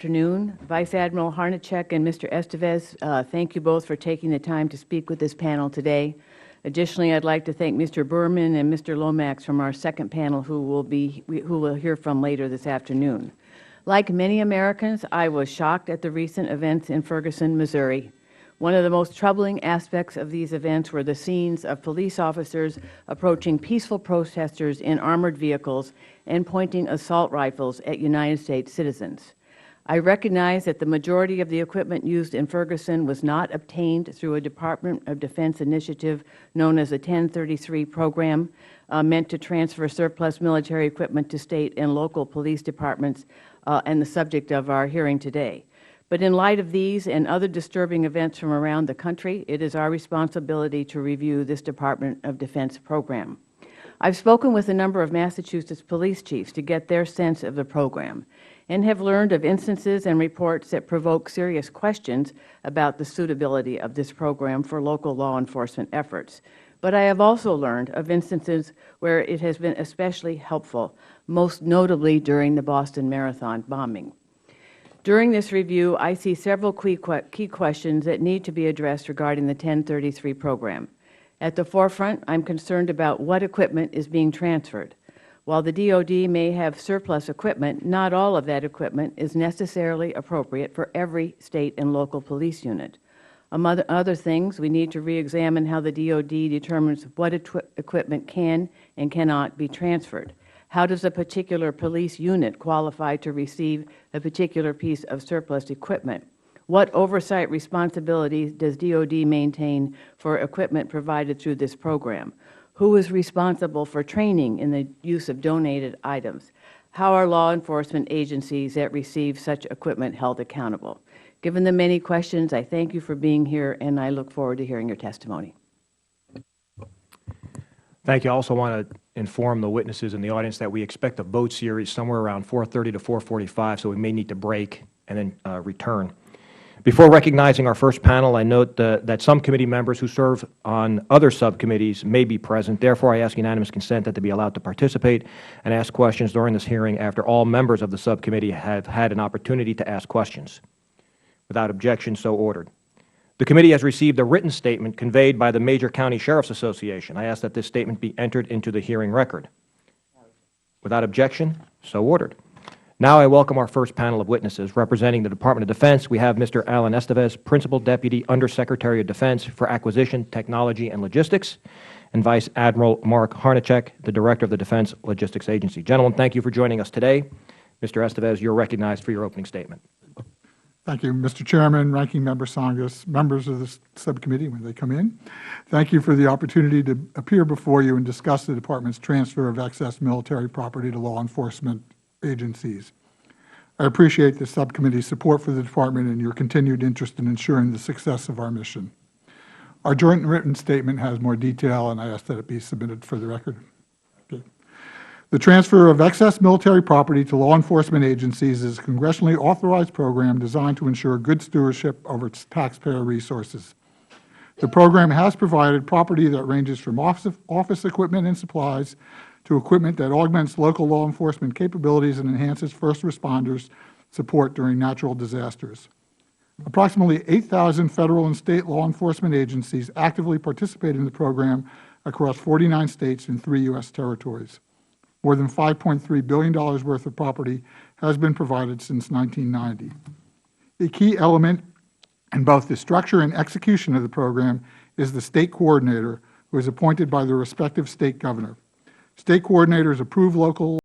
Afternoon. Vice Admiral Harnacek and Mr. Estevez, thank you both for taking the time to speak with this panel today. Additionally, I'd like to thank Mr. Berman and Mr. Lomax from our second panel who we'll hear from later this afternoon. Like many Americans, I was shocked at the recent events in Ferguson, Missouri. One of the most troubling aspects of these events were the scenes of police officers approaching peaceful protesters in armored vehicles and pointing assault rifles at United States citizens. I recognize that the majority of the equipment used in Ferguson was not obtained through a Department of Defense initiative known as the 1033 program, meant to transfer surplus military equipment to state and local police departments, and the subject of our hearing today. But in light of these and other disturbing events from around the country, it is our responsibility to review this Department of Defense program. I've spoken with a number of Massachusetts police chiefs to get their sense of the program, and have learned of instances and reports that provoke serious questions about the suitability of this program for local law enforcement efforts. But I have also learned of instances where it has been especially helpful, most notably during the Boston Marathon bombing. During this review, I see several key questions that need to be addressed regarding the 1033 program. At the forefront, I'm concerned about what equipment is being transferred. While the DoD may have surplus equipment, not all of that equipment is necessarily appropriate for every state and local police unit. Among other things, we need to re-examine how the DoD determines what equipment can and cannot be transferred. How does a particular police unit qualify to receive a particular piece of surplus equipment? What oversight responsibilities does DoD maintain for equipment provided through this program? Who is responsible for training in the use of donated items? How are law enforcement agencies that receive such equipment held accountable? Given the many questions, I thank you for being here, and I look forward to hearing your testimony. Thank you. I also want to inform the witnesses in the audience that we expect a vote series somewhere around 4:30 to 4:45, so we may need to break and then return. Before recognizing our first panel, I note that some committee members who serve on other subcommittees may be present. Therefore, I ask unanimous consent that they be allowed to participate and ask questions during this hearing after all members of the subcommittee have had an opportunity to ask questions. Without objection, so ordered. The committee has received a written statement conveyed by the Major County Sheriff's Association. I ask that this statement be entered into the hearing record. Without objection, so ordered. Now I welcome our first panel of witnesses. Representing the Department of Defense, we have Mr. Alan Estevez, Principal Deputy Undersecretary of Defense for Acquisition, Technology, and Logistics, and Vice Admiral Mark Harnacek, the Director of the Defense Logistics Agency. Gentlemen, thank you for joining us today. Mr. Estevez, you are recognized for your opening statement. Thank you, Mr. Chairman, Ranking Member Tsongas, members of the subcommittee when they come in. Thank you for the opportunity to appear before you and discuss the Department's transfer of excess military property to law enforcement agencies. I appreciate the subcommittee's support for the Department and your continued interest in ensuring the success of our mission. Our joint written statement has more detail, and I ask that it be submitted for the record. Okay. The transfer of excess military property to law enforcement agencies is a congressionally authorized program designed to ensure good stewardship over its taxpayer resources. The program has provided property that ranges from office equipment and supplies to equipment that augments local law enforcement capabilities and enhances first responders' support during natural disasters. Approximately 8,000 Federal and State law enforcement agencies actively participate in the program across 49 states and 3 U.S. territories. More than $5.3 billion worth of property has been provided since 1990. A key element in both the structure and execution of the program is the State Coordinator, who is appointed by the respective State Governor. State coordinators approve local